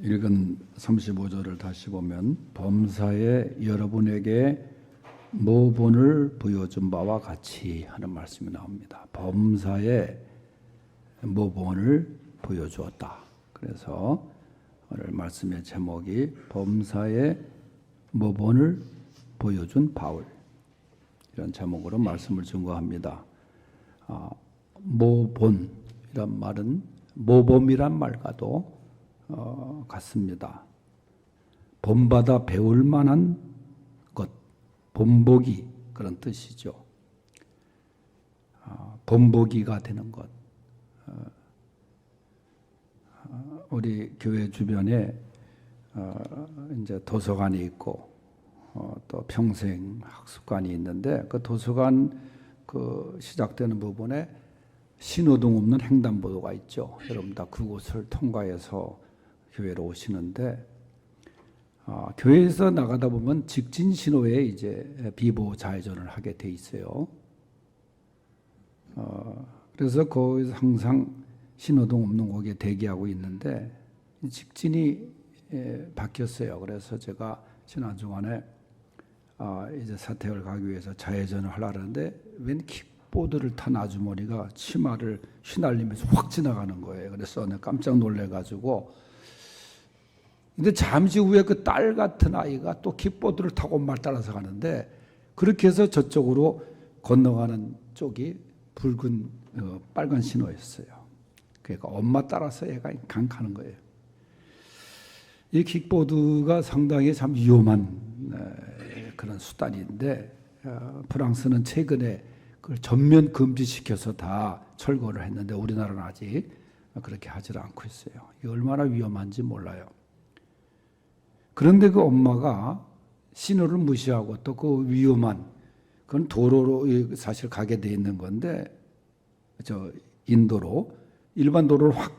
읽은 35절을 다시 보면 범사에 여러분에게 모본을 보여준 바와 같이 하는 말씀이 나옵니다. 범사에 모본을 보여주었다. 그래서 오늘 말씀의 제목이 범사에 모본을 보여준 바울, 이런 제목으로 말씀을 증거합니다. 모본이란 말은 모범이란 말과도 같습니다. 본받아 배울 만한 것, 본보기, 그런 뜻이죠. 본보기가 되는 것. 우리 교회 주변에 이제 도서관이 있고 또 평생 학습관이 있는데, 그 도서관 그 시작되는 부분에 신호등 없는 횡단보도가 있죠. 여러분 다 그곳을 통과해서 교회로 오시는데, 교회에서 나가다 보면 직진 신호에 이제 비보 좌회전을 하게 돼 있어요. 그래서 거기서 항상 신호등 없는 곳에 대기하고 있는데 직진이 바뀌었어요. 그래서 제가 지난 주간에 이제 사택을 가기 위해서 좌회전을 하려고 하는데 웬 킥보드를 탄 아주머니가 치마를 휘날리면서 확 지나가는 거예요. 그래서 내가 깜짝 놀래가지고, 근데 잠시 후에 그 딸 같은 아이가 또 킥보드를 타고 엄마를 따라서 가는데, 그렇게 해서 저쪽으로 건너가는 쪽이 붉은 빨간 신호였어요. 그러니까 엄마 따라서 애가 가는 거예요. 이 킥보드가 상당히 참 위험한 그런 수단인데, 프랑스는 최근에 그걸 전면 금지시켜서 다 철거를 했는데 우리나라는 아직 그렇게 하질 않고 있어요. 이게 얼마나 위험한지 몰라요. 그런데 그 엄마가 신호를 무시하고 또 그 위험한, 그건 도로로 사실 가게 돼 있는 건데, 저 인도로 일반 도로를 확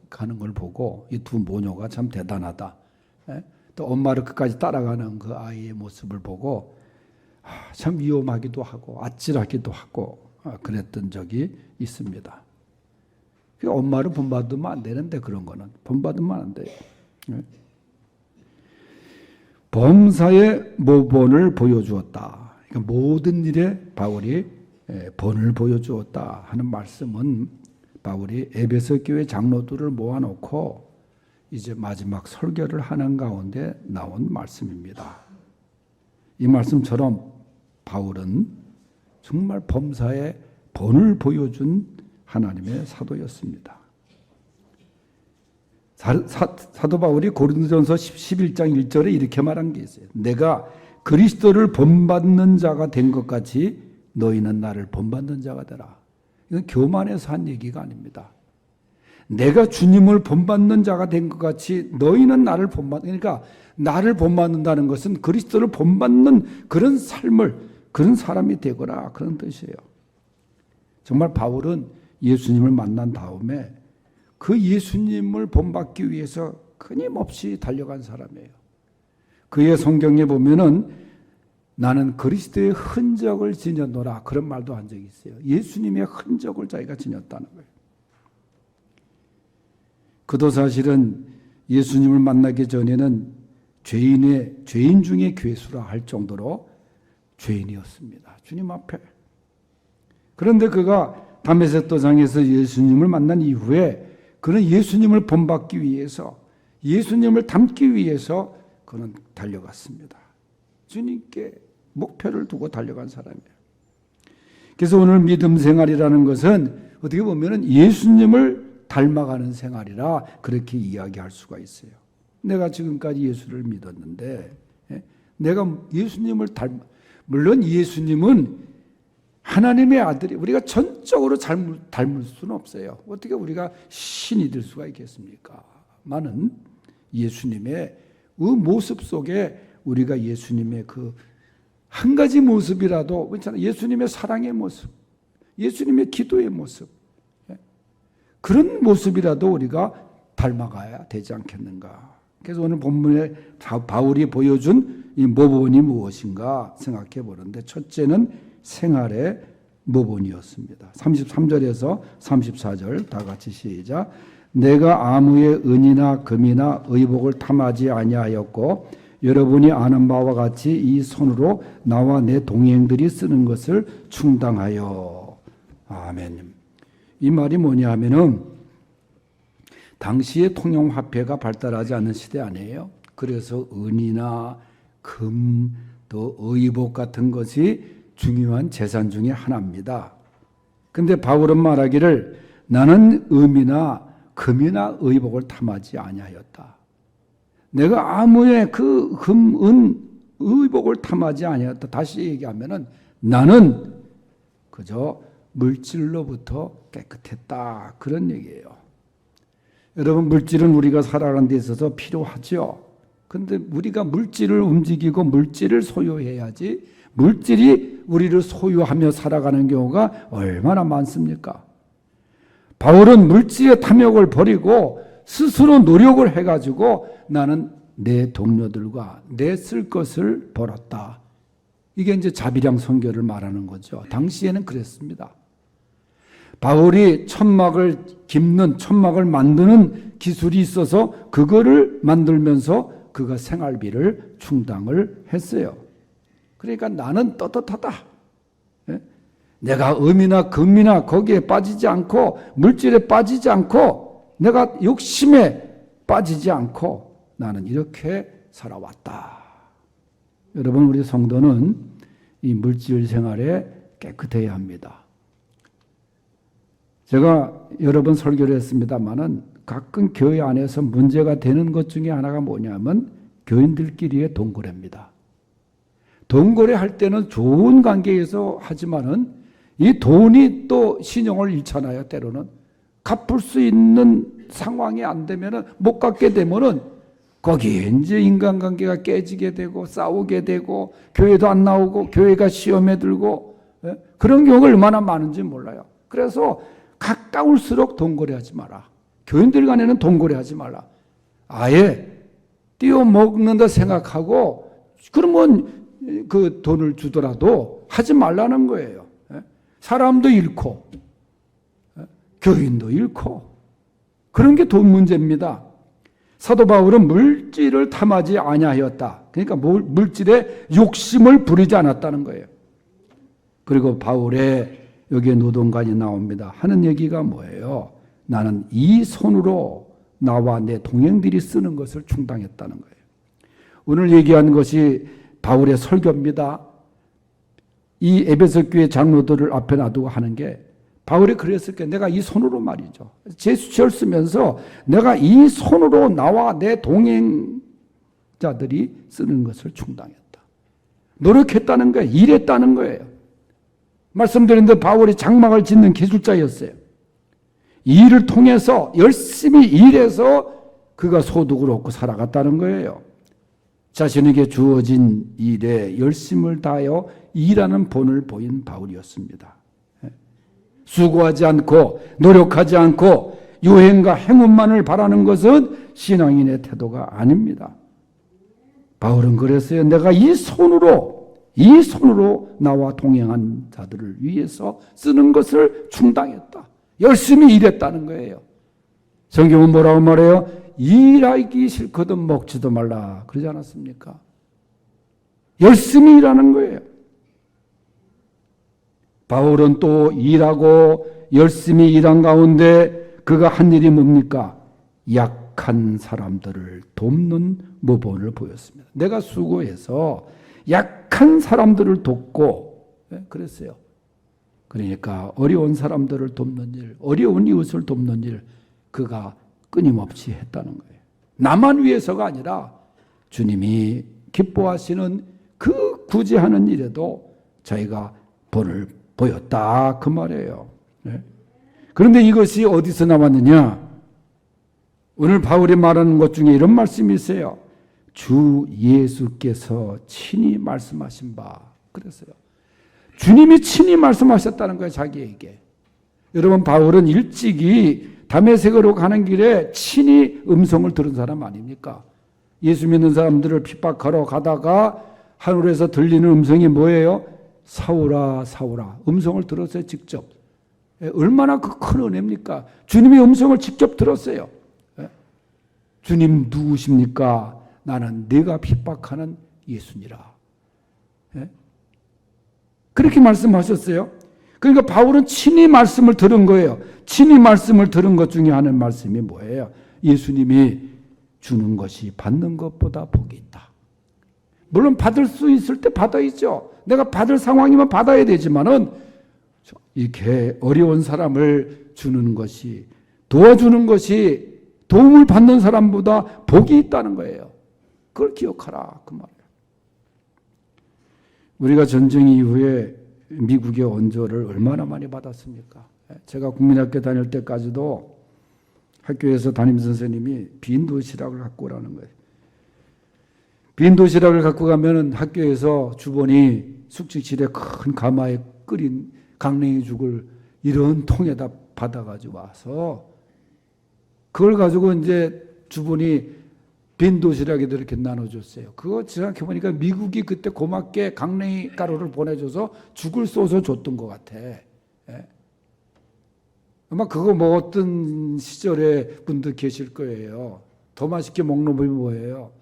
가는 걸 보고 이 두 모녀가 참 대단하다. 또 엄마를 끝까지 따라가는 그 아이의 모습을 보고 참 위험하기도 하고 아찔하기도 하고 그랬던 적이 있습니다. 엄마를 본받으면 안 되는데, 그런 거는 본받으면 안 돼요. 범사에 모본을 보여주었다. 그러니까 모든 일에 바울이 본을 보여주었다 하는 말씀은 바울이 에베소 교회 장로들을 모아놓고 이제 마지막 설교를 하는 가운데 나온 말씀입니다. 이 말씀처럼 바울은 정말 범사에 본을 보여준 하나님의 사도였습니다. 사도 바울이 고린도전서 11장 1절에 이렇게 말한 게 있어요. 내가 그리스도를 본받는 자가 된 것 같이 너희는 나를 본받는 자가 되라. 이건 교만해서 한 얘기가 아닙니다. 내가 주님을 본받는 자가 된 것 같이 너희는 나를 그러니까 나를 본받는다는 것은 그리스도를 본받는 그런 삶을, 그런 사람이 되거라, 그런 뜻이에요. 정말 바울은 예수님을 만난 다음에 그 예수님을 본받기 위해서 끊임없이 달려간 사람이에요. 그의 성경에 보면은 나는 그리스도의 흔적을 지녔노라, 그런 말도 한 적이 있어요. 예수님의 흔적을 자기가 지녔다는 거예요. 그도 사실은 예수님을 만나기 전에는 죄인 중에 괴수라 할 정도로 죄인이었습니다. 주님 앞에. 그런데 그가 다메섹 도상에서 예수님을 만난 이후에 그는 예수님을 본받기 위해서, 예수님을 닮기 위해서 그는 달려갔습니다. 주님께 목표를 두고 달려간 사람이에요. 그래서 오늘 믿음 생활이라는 것은 어떻게 보면 예수님을 닮아가는 생활이라 그렇게 이야기할 수가 있어요. 내가 지금까지 예수를 믿었는데 내가 예수님을 물론 예수님은 하나님의 아들이, 우리가 전적으로 닮을 수는 없어요. 어떻게 우리가 신이 될 수가 있겠습니까? 많은 예수님의 그 모습 속에 우리가 예수님의 그 한 가지 모습이라도, 예수님의 사랑의 모습, 예수님의 기도의 모습, 그런 모습이라도 우리가 닮아가야 되지 않겠는가. 그래서 오늘 본문에 바울이 보여준 이 모본이 무엇인가 생각해 보는데, 첫째는 생활의 모본이었습니다. 33절에서 34절 다 같이 시작. 내가 아무의 은이나 금이나 의복을 탐하지 아니하였고 여러분이 아는 바와 같이 이 손으로 나와 내 동행들이 쓰는 것을 충당하여. 아멘. 이 말이 뭐냐 하면은 당시에 통용화폐가 발달하지 않은 시대 아니에요. 그래서 은이나 금, 또 의복 같은 것이 중요한 재산 중에 하나입니다. 근데 바울은 말하기를 나는 금이나 의복을 탐하지 아니하였다. 내가 아무의 그 금, 은, 의복을 탐하지 아니하였다. 다시 얘기하면은 나는 그저 물질로부터 깨끗했다. 그런 얘기예요. 여러분, 물질은 우리가 살아가는 데 있어서 필요하죠. 근데 우리가 물질을 움직이고 물질을 소유해야지 물질이 우리를 소유하며 살아가는 경우가 얼마나 많습니까? 바울은 물질의 탐욕을 버리고 스스로 노력을 해가지고 나는 내 동료들과 내 쓸 것을 벌었다. 이게 이제 자비량 선교를 말하는 거죠. 당시에는 그랬습니다. 바울이 천막을 깁는, 천막을 만드는 기술이 있어서 그거를 만들면서 그가 생활비를 충당을 했어요. 그러니까 나는 떳떳하다. 내가 음이나 금이나 거기에 빠지지 않고 물질에 빠지지 않고 내가 욕심에 빠지지 않고 나는 이렇게 살아왔다. 여러분, 우리 성도는 이 물질 생활에 깨끗해야 합니다. 제가 여러 번 설교를 했습니다마는 가끔 교회 안에서 문제가 되는 것 중에 하나가 뭐냐면 교인들끼리의 동거래입니다. 동거래 할 때는 좋은 관계에서 하지만은 이 돈이 또 신용을 잃잖아요. 때로는 갚을 수 있는 상황이 안 되면은 못 갚게 되면은 거기에 이제 인간관계가 깨지게 되고 싸우게 되고 교회도 안 나오고 교회가 시험에 들고 그런 경우가 얼마나 많은지 몰라요. 그래서 가까울수록 돈거래하지 마라. 교인들 간에는 돈거래하지 말라. 아예 띄워먹는다 생각하고 그러면 그 돈을 주더라도 하지 말라는 거예요. 사람도 잃고 교인도 잃고 그런 게 돈 문제입니다. 사도 바울은 물질을 탐하지 아니하였다. 그러니까 물질에 욕심을 부리지 않았다는 거예요. 그리고 바울의 여기에 노동관이 나옵니다. 하는 얘기가 뭐예요? 나는 이 손으로 나와 내 동행들이 쓰는 것을 충당했다는 거예요. 오늘 얘기한 것이 바울의 설교입니다. 이 에베소 교회 장로들을 앞에 놔두고 하는 게 바울이 그랬을 때 내가 이 손으로 말이죠. 제스처를 쓰면서 내가 이 손으로 나와 내 동행자들이 쓰는 것을 충당했다. 노력했다는 거예요. 일했다는 거예요. 말씀드렸는데 바울이 장막을 짓는 기술자였어요. 이 일을 통해서 열심히 일해서 그가 소득을 얻고 살아갔다는 거예요. 자신에게 주어진 일에 열심을 다하여 일하는 본을 보인 바울이었습니다. 수고하지 않고 노력하지 않고 유행과 행운만을 바라는 것은 신앙인의 태도가 아닙니다. 바울은 그랬어요. 내가 이 손으로 나와 동행한 자들을 위해서 쓰는 것을 충당했다. 열심히 일했다는 거예요. 성경은 뭐라고 말해요? 일하기 싫거든 먹지도 말라. 그러지 않았습니까? 열심히 일하는 거예요. 바울은 또 일하고 열심히 일한 가운데 그가 한 일이 뭡니까? 약한 사람들을 돕는 모범을 보였습니다. 내가 수고해서 약한 사람들을 돕고 그랬어요. 그러니까 어려운 사람들을 돕는 일, 어려운 이웃을 돕는 일 그가 끊임없이 했다는 거예요. 나만 위해서가 아니라 주님이 기뻐하시는 그 굳이 하는 일에도 자기가 본을 보였다 그 말이에요. 그런데 이것이 어디서 나왔느냐? 오늘 바울이 말하는 것 중에 이런 말씀이 있어요. 주 예수께서 친히 말씀하신 바 그랬어요. 주님이 친히 말씀하셨다는 거예요. 자기에게. 여러분, 바울은 일찍이 다메섹으로 가는 길에 친히 음성을 들은 사람 아닙니까? 예수 믿는 사람들을 핍박하러 가다가 하늘에서 들리는 음성이 뭐예요? 사울아 사울아. 음성을 들었어요. 직접. 얼마나 그 큰 은혜입니까? 주님의 음성을 직접 들었어요. 주님 누구십니까? 나는 네가 핍박하는 예수니라. 그렇게 말씀하셨어요. 그러니까 바울은 친히 말씀을 들은 거예요. 친히 말씀을 들은 것 중에 하는 말씀이 뭐예요? 예수님이 주는 것이 받는 것보다 복이 있다. 물론 받을 수 있을 때 받아야죠. 내가 받을 상황이면 받아야 되지만은 이렇게 어려운 사람을 주는 것이, 도와주는 것이 도움을 받는 사람보다 복이 있다는 거예요. 그걸 기억하라 그 말이에요. 우리가 전쟁 이후에 미국의 원조를 얼마나 많이 받았습니까? 제가 국민학교 다닐 때까지도 학교에서 담임 선생님이 빈 도시락을 갖고 오라는 거예요. 빈 도시락을 갖고 가면은 학교에서 주번이 숙직실에 큰 가마에 끓인 강냉이죽을 이런 통에다 받아가지고 와서 그걸 가지고 이제 주번이 빈 도시락에도 이렇게 나눠줬어요. 그거 생각해보니까 미국이 그때 고맙게 강냉이 가루를 보내줘서 죽을 쏘서 줬던 것 같아. 아마 그거 먹었던 시절에 분들 계실 거예요. 더 맛있게 먹는 법이 뭐예요?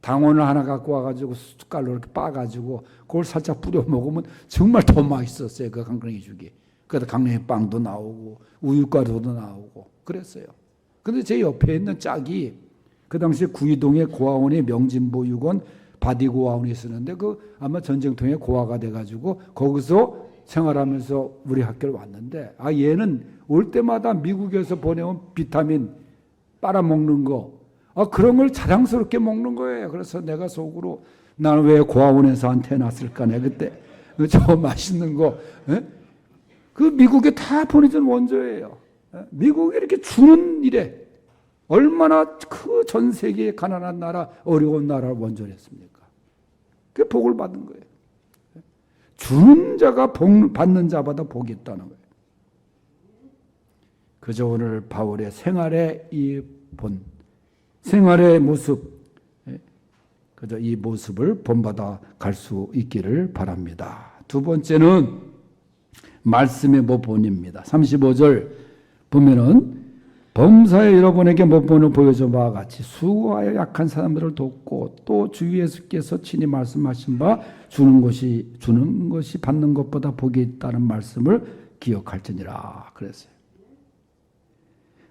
당원을 하나 갖고 와가지고 숟갈로 이렇게 빠가지고 그걸 살짝 뿌려 먹으면 정말 더 맛있었어요. 그 강냉이 죽이. 그래서 강냉이 빵도 나오고 우유가루도 나오고 그랬어요. 근데 제 옆에 있는 짝이 그 당시에 구이동에 고아원이 명진보육원 바디고아원이 있었는데 그 아마 전쟁통에 고아가 돼가지고 거기서 생활하면서 우리 학교를 왔는데 얘는 올 때마다 미국에서 보내온 비타민 빨아먹는 거 그런 걸 자랑스럽게 먹는 거예요. 그래서 내가 속으로 나는 왜 고아원에서 안테놨을까 내 그때 저 맛있는 거 그 미국에 다 보내준 원조예요. 미국이 이렇게 주는 일에 얼마나 그 전 세계의 가난한 나라, 어려운 나라를 원조했습니까? 그게 복을 받은 거예요. 주는 자가 받는 자보다 복이 있다는 거예요. 그저 오늘 바울의 생활의 이 생활의 모습, 그저 이 모습을 본받아 갈 수 있기를 바랍니다. 두 번째는 말씀의 모본입니다. 35절 보면은 범사에 여러분에게 모본을 보여준 바와 같이 수고하여 약한 사람들을 돕고 또 주 예수께서 친히 말씀하신 바 주는 것이 받는 것보다 복이 있다는 말씀을 기억할지니라 그랬어요.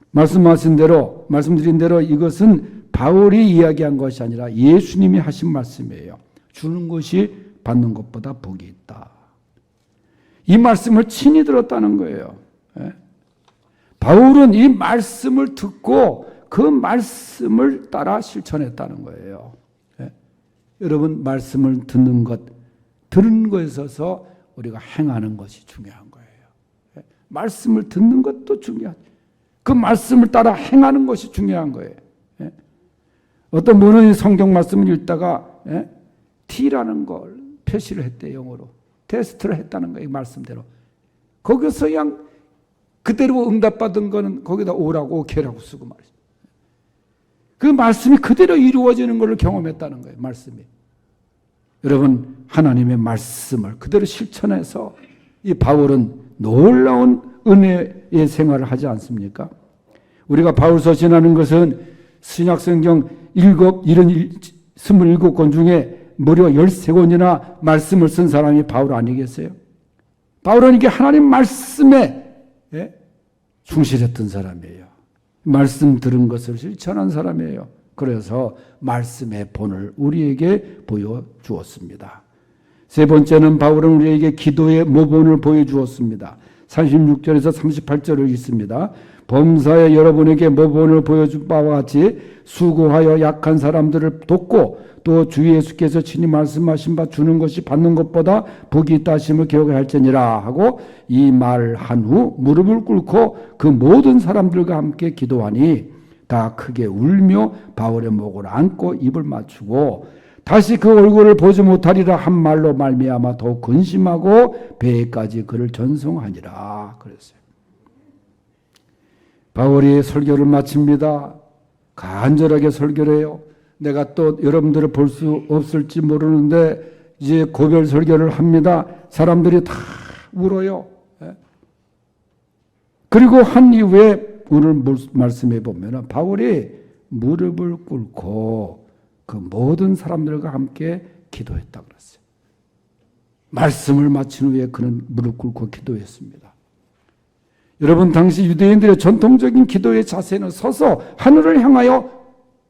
말씀드린 대로 이것은 바울이 이야기한 것이 아니라 예수님이 하신 말씀이에요. 주는 것이 받는 것보다 복이 있다. 이 말씀을 친히 들었다는 거예요. 바울은 이 말씀을 듣고 그 말씀을 따라 실천했다는 거예요. 여러분 말씀을 들은 것에 있어서 우리가 행하는 것이 중요한 거예요. 말씀을 듣는 것도 중요하죠. 그 말씀을 따라 행하는 것이 중요한 거예요. 어떤 분은 성경 말씀을 읽다가 T라는 걸 표시를 했대 영어로. 테스트를 했다는 거예요. 말씀대로. 거기서 그냥 그대로 응답받은 거는 거기다 O라고 오케이라고 쓰고 말이죠. 그 말씀이 그대로 이루어지는 것을 경험했다는 거예요. 말씀이. 여러분 하나님의 말씀을 그대로 실천해서 이 바울은 놀라운 은혜의 생활을 하지 않습니까? 우리가 바울서 지나는 것은 신약성경 27권 중에 무려 13권이나 말씀을 쓴 사람이 바울 아니겠어요? 바울은 이게 하나님 말씀에 충실했던 사람이에요. 말씀 들은 것을 실천한 사람이에요. 그래서 말씀의 본을 우리에게 보여주었습니다. 세 번째는 바울은 우리에게 기도의 모본을 보여주었습니다. 36절에서 38절을 읽습니다. 범사에 여러분에게 모본을 보여준 바와 같이 수고하여 약한 사람들을 돕고 또 주 예수께서 친히 말씀하신 바 주는 것이 받는 것보다 복이 있다 하심을 기억할지니라 하고 이 말 한 후 무릎을 꿇고 그 모든 사람들과 함께 기도하니 다 크게 울며 바울의 목을 안고 입을 맞추고 다시 그 얼굴을 보지 못하리라 한 말로 말미암아 더욱 근심하고 배에까지 그를 전송하니라 그랬어요. 바울이 설교를 마칩니다. 간절하게 설교를 해요. 내가 또 여러분들을 볼 수 없을지 모르는데 이제 고별 설교를 합니다. 사람들이 다 울어요. 그리고 한 이후에 오늘 말씀해 보면 바울이 무릎을 꿇고 그 모든 사람들과 함께 기도했다고 그랬어요. 말씀을 마친 후에 그는 무릎 꿇고 기도했습니다. 여러분, 당시 유대인들의 전통적인 기도의 자세는 서서 하늘을 향하여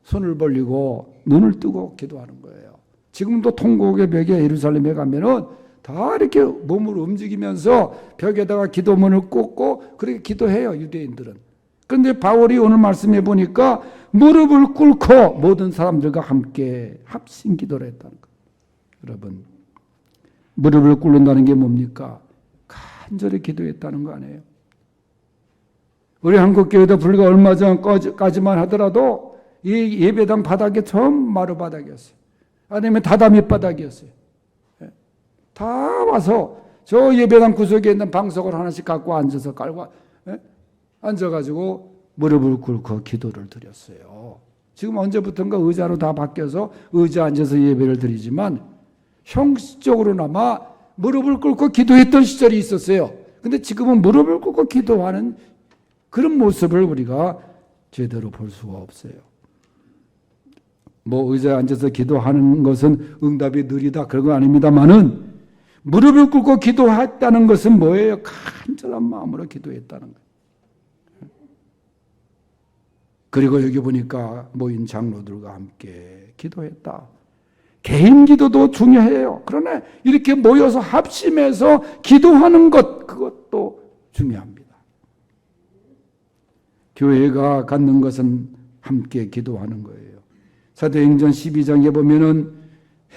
손을 벌리고 눈을 뜨고 기도하는 거예요. 지금도 통곡의 벽에 예루살렘에 가면은 다 이렇게 몸을 움직이면서 벽에다가 기도문을 꽂고 그렇게 기도해요, 유대인들은. 그런데 바울이 오늘 말씀해 보니까 무릎을 꿇고 모든 사람들과 함께 합심 기도를 했다는 거예요. 여러분, 무릎을 꿇는다는 게 뭡니까? 간절히 기도했다는 거 아니에요? 우리 한국교회도 불과 얼마 전까지만 하더라도 이 예배당 바닥이 전 마루 바닥이었어요. 아니면 다다미 바닥이었어요. 다 와서 저 예배당 구석에 있는 방석을 하나씩 갖고 앉아서 깔고 앉아가지고 무릎을 꿇고 기도를 드렸어요. 지금 언제부턴가 의자로 다 바뀌어서 의자 앉아서 예배를 드리지만 형식적으로나마 무릎을 꿇고 기도했던 시절이 있었어요. 근데 지금은 무릎을 꿇고 기도하는 그런 모습을 우리가 제대로 볼 수가 없어요. 뭐 의자에 앉아서 기도하는 것은 응답이 느리다 그런 건 아닙니다만은 무릎을 꿇고 기도했다는 것은 뭐예요? 간절한 마음으로 기도했다는 거예요. 그리고 여기 보니까 모인 장로들과 함께 기도했다. 개인 기도도 중요해요. 그러나 이렇게 모여서 합심해서 기도하는 것, 그것도 중요합니다. 교회가 갖는 것은 함께 기도하는 거예요. 사도행전 12장에 보면은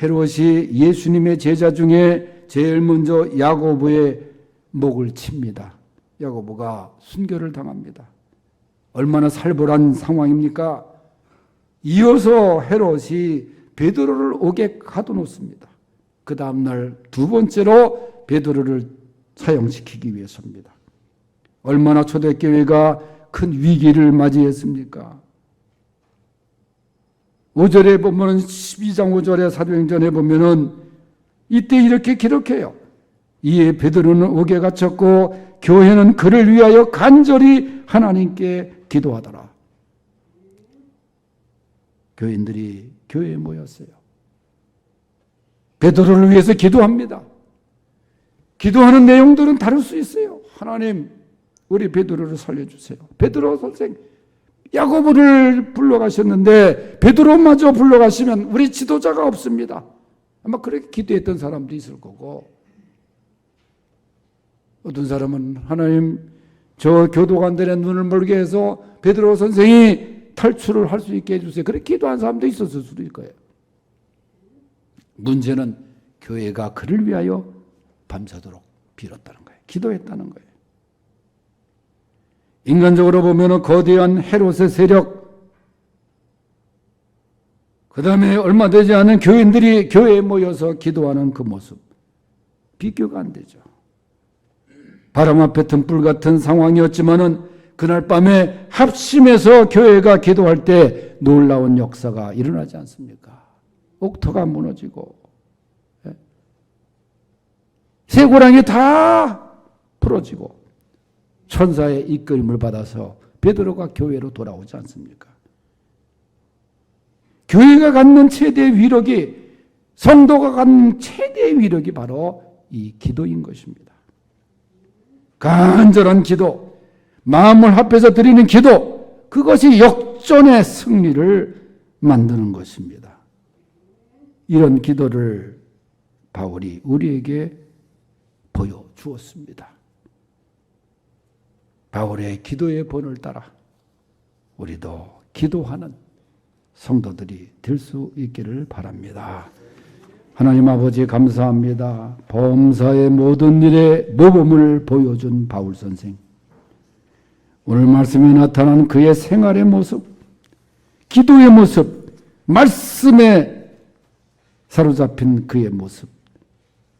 헤롯이 예수님의 제자 중에 제일 먼저 야고보의 목을 칩니다. 야고보가 순교를 당합니다. 얼마나 살벌한 상황입니까? 이어서 헤롯이 베드로를 옥에 가둬놓습니다. 그 다음날 두 번째로 베드로를 사형시키기 위해서입니다. 얼마나 초대교회가 큰 위기를 맞이했습니까? 5절에 보면 12장 5절에 사도행전에 보면은 이때 이렇게 기록해요. 이에 베드로는 옥에 갇혔고 교회는 그를 위하여 간절히 하나님께 기도하더라. 교인들이 교회에 모였어요. 베드로를 위해서 기도합니다. 기도하는 내용들은 다를 수 있어요. 하나님, 우리 베드로를 살려주세요. 베드로 선생, 야고보를 불러가셨는데 베드로마저 불러가시면 우리 지도자가 없습니다. 아마 그렇게 기도했던 사람도 있을 거고, 어떤 사람은 하나님, 저 교도관들의 눈을 멀게 해서 베드로 선생이 탈출을 할 수 있게 해주세요. 그렇게 기도한 사람도 있었을 수도 있을 거예요. 문제는 교회가 그를 위하여 밤새도록 빌었다는 거예요. 기도했다는 거예요. 인간적으로 보면 거대한 헤롯의 세력, 그 다음에 얼마 되지 않은 교인들이 교회에 모여서 기도하는 그 모습, 비교가 안 되죠. 바람 앞에 등불 같은 상황이었지만은 그날 밤에 합심해서 교회가 기도할 때 놀라운 역사가 일어나지 않습니까? 옥토가 무너지고 쇠고랑이 다 풀어지고 천사의 이끌림을 받아서 베드로가 교회로 돌아오지 않습니까? 교회가 갖는 최대의 위력이, 성도가 갖는 최대의 위력이 바로 이 기도인 것입니다. 간절한 기도, 마음을 합해서 드리는 기도, 그것이 역전의 승리를 만드는 것입니다. 이런 기도를 바울이 우리에게 보여주었습니다. 바울의 기도의 본을 따라 우리도 기도하는 성도들이 될 수 있기를 바랍니다. 하나님 아버지 감사합니다. 범사의 모든 일에 모범을 보여준 바울 선생, 오늘 말씀에 나타난 그의 생활의 모습, 기도의 모습, 말씀에 사로잡힌 그의 모습,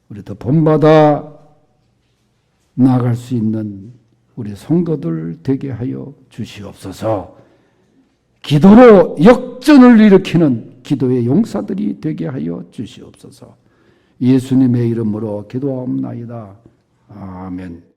우리도 본받아 나아갈 수 있는 우리 성도들 되게 하여 주시옵소서. 기도로 역전을 일으키는 기도의 용사들이 되게 하여 주시옵소서. 예수님의 이름으로 기도하옵나이다. 아멘.